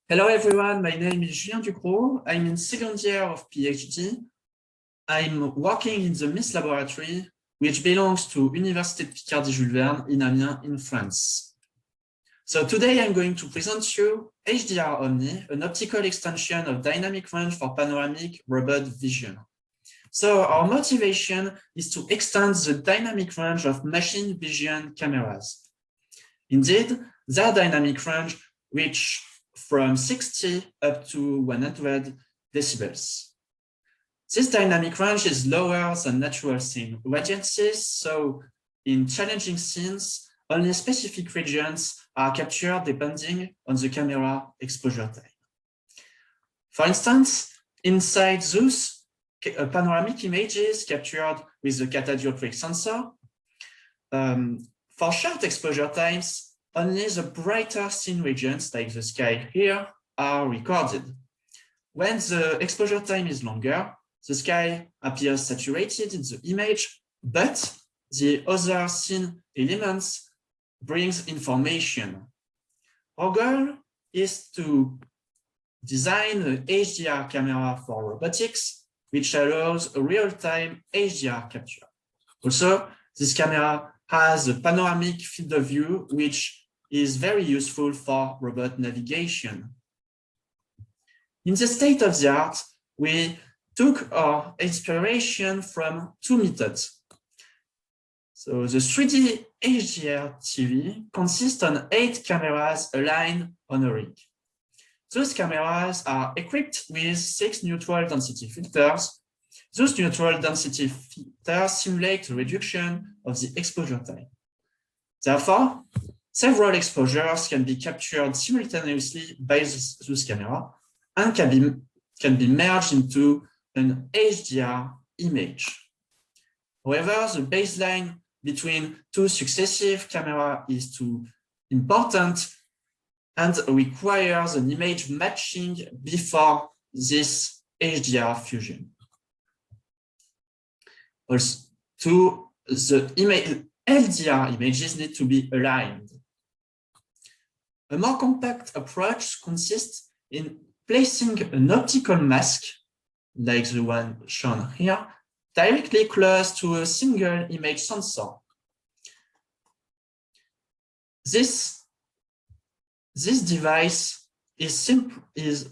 Hello everyone, my name is Julien Ducrot. I'm in second year of PhD. I'm working in the MIS laboratory, which belongs to Université de Picardie-Jules Verne in Amiens in France. So today I'm going to present you HDR Omni, an optical extension of dynamic range for panoramic robot vision. So our motivation is to extend the dynamic range of machine vision cameras. Indeed, their dynamic range reach from 60 up to 100 decibels. This dynamic range is lower than natural scene radiances, so in challenging scenes, only specific regions are captured depending on the camera exposure time. For instance, inside those panoramic images captured with the catadioptric sensor, for short exposure times, only the brighter scene regions, like the sky here, are recorded. When the exposure time is longer, the sky appears saturated in the image, but the other scene elements brings information. Our goal is to design an HDR camera for robotics, which allows a real-time HDR capture. Also, this camera has a panoramic field of view, which is very useful for robot navigation. In the state of the art, we took our inspiration from two methods. So the 3D HDR TV consists on 8 cameras aligned on a rig. Those cameras are equipped with 6 neutral density filters. Those neutral density filters simulate a reduction of the exposure time. Therefore, several exposures can be captured simultaneously by this camera and can be merged into an HDR image. However, the baseline between two successive cameras is too important and requires an image matching before this HDR fusion. Also, the LDR images need to be aligned. A more compact approach consists in placing an optical mask, like the one shown here, directly close to a single image sensor. This device is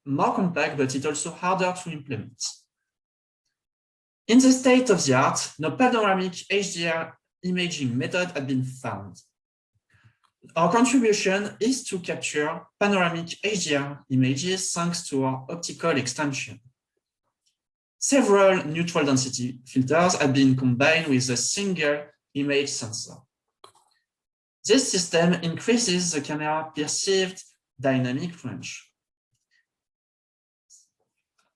more compact, but it's also harder to implement. In the state of the art, no panoramic HDR imaging method had been found. Our contribution is to capture panoramic HDR images thanks to our optical extension. Several neutral density filters have been combined with a single image sensor. This system increases the camera perceived dynamic range.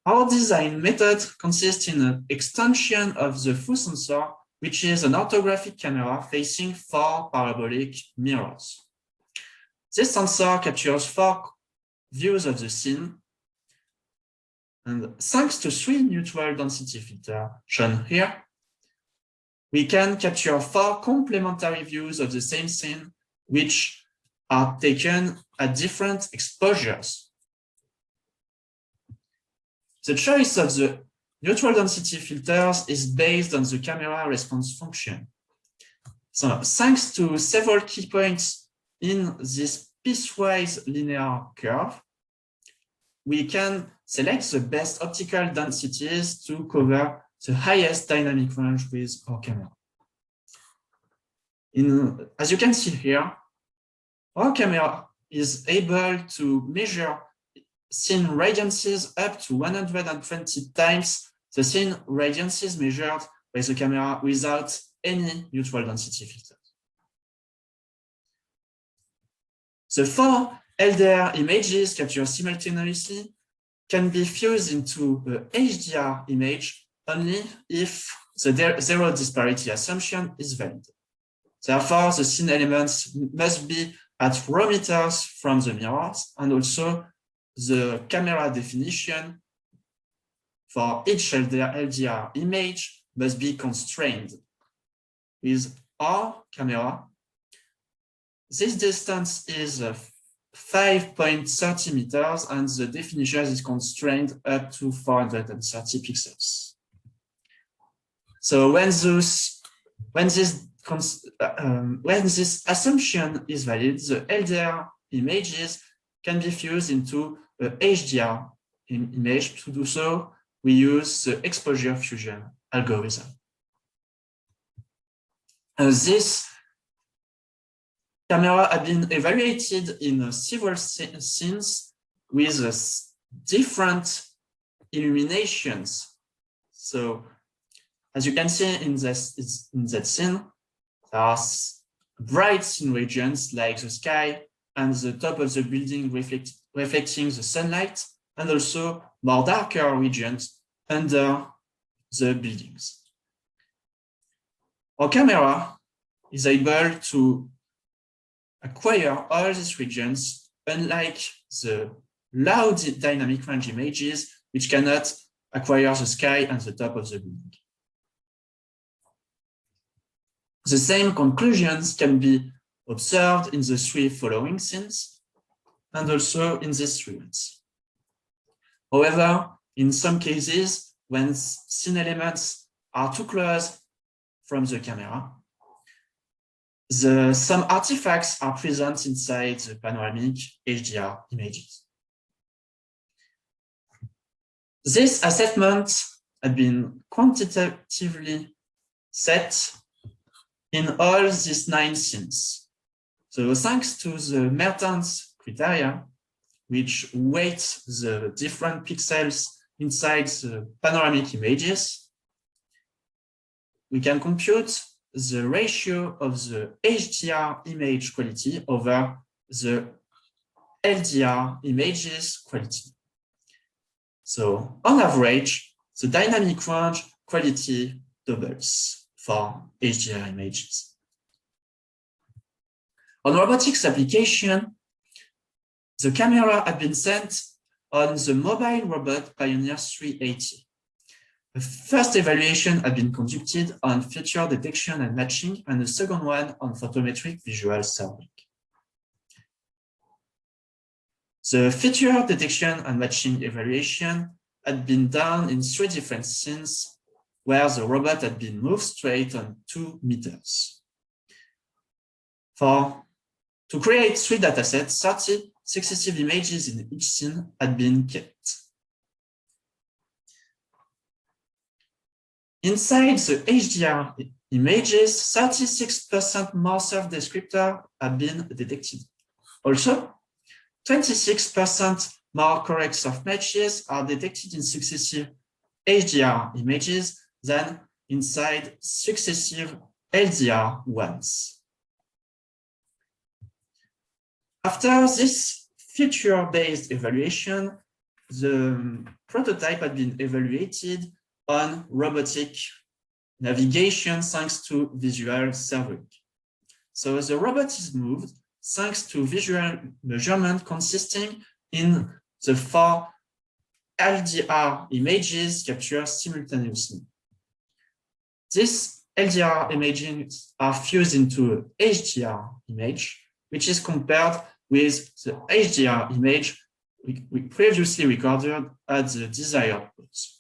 Our design method consists in an extension of the full sensor, which is an orthographic camera facing 4 parabolic mirrors. This sensor captures 4 views of the scene, and thanks to 3 neutral density filters shown here, we can capture 4 complementary views of the same scene, which are taken at different exposures. The choice of the neutral density filters is based on the camera response function. So, thanks to several key points in this piecewise linear curve, we can select the best optical densities to cover the highest dynamic range with our camera. As you can see here, our camera is able to measure scene radiances up to 120 times the scene radiances measured by the camera without any neutral density filters. The 4 LDR images captured simultaneously can be fused into an HDR image only if the zero disparity assumption is valid. Therefore, the scene elements must be at raw meters from the mirrors, and also the camera definition for each LDR image must be constrained. With our camera, this distance is 5.30 meters, and the definition is constrained up to 430 pixels. So when this assumption is valid, the LDR images can be fused into a HDR image. To do so, we use the exposure fusion algorithm. This camera had been evaluated in several scenes with different illuminations. So, as you can see in that scene, there are bright scene regions like the sky and the top of the building reflecting the sunlight, and also more darker regions under the buildings. Our camera is able to acquire all these regions, unlike the low dynamic range images, which cannot acquire the sky and the top of the building. The same conclusions can be observed in the three following scenes, and also in these three ones. However, in some cases, when scene elements are too close from the camera, some artifacts are present inside the panoramic HDR images. This assessment had been quantitatively set in all these 9 scenes. So thanks to the Mertens criteria, which weight the different pixels inside the panoramic images, we can compute the ratio of the HDR image quality over the LDR images quality. So on average, the dynamic range quality doubles for HDR images. On robotics application, the camera had been sent on the mobile robot Pioneer 380. The first evaluation had been conducted on feature detection and matching, and the second one on photometric visual serving. The feature detection and matching evaluation had been done in 3 different scenes where the robot had been moved straight on 2 meters. To create 3 datasets, 30 successive images in each scene had been kept. Inside the HDR images, 36% more self-descriptors have been detected. Also, 26% more correct soft matches are detected in successive HDR images than inside successive LDR ones. After this feature-based evaluation, the prototype had been evaluated on robotic navigation thanks to visual serving. So the robot is moved thanks to visual measurement consisting in the 4 LDR images captured simultaneously. These LDR images are fused into an HDR image, which is compared with the HDR image we previously recorded at the desired pose.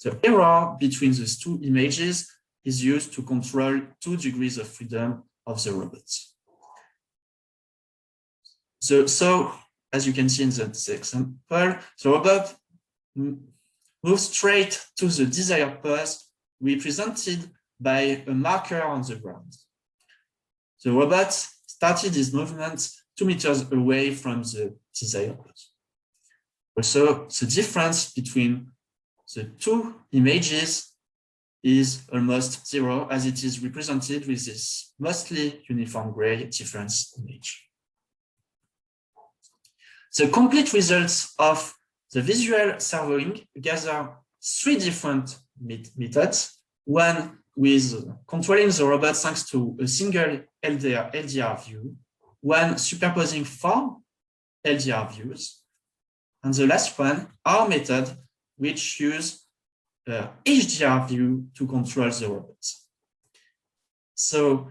The error between these 2 images is used to control 2 degrees of freedom of the robot. So as you can see in this example, the robot moves straight to the desired pose represented by a marker on the ground. The robot started his movement 2 meters away from the desired pose. Also, the difference between the 2 images is almost 0, as it is represented with this mostly uniform gray difference image. The complete results of the visual serving gather 3 different methods, one with controlling the robot thanks to a single LDR view, one superposing 4 LDR views, and the last one, our method, which use HDR view to control the robots. So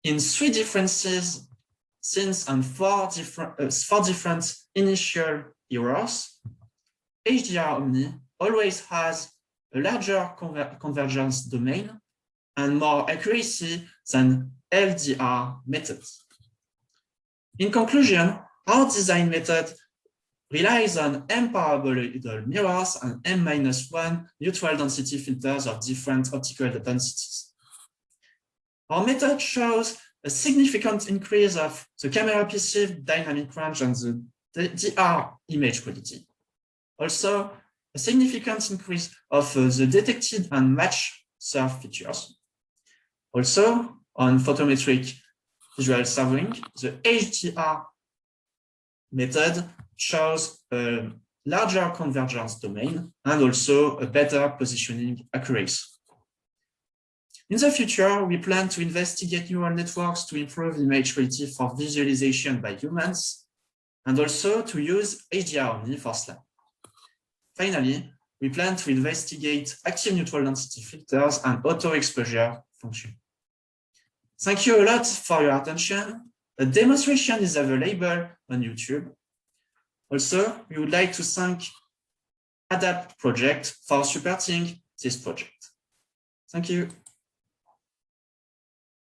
in 3 differences, since on four different initial errors, HDR Omni always has a larger convergence domain and more accuracy than LDR methods. In conclusion, our design method relies on M paraboloidal mirrors and M-1 neutral density filters of different optical densities. Our method shows a significant increase of the camera perceived dynamic range and the DR image quality. Also, a significant increase of the detected and matched surf features. Also, on photometric visual serving, the HDR method shows a larger convergence domain and also a better positioning accuracy. In the future, we plan to investigate neural networks to improve image quality for visualization by humans and also to use HDR Omni for SLAM. Finally, we plan to investigate active neutral density filters and auto-exposure function. Thank you a lot for your attention. A demonstration is available on YouTube. Also, we would like to thank ADAPT project for supporting this project. Thank you.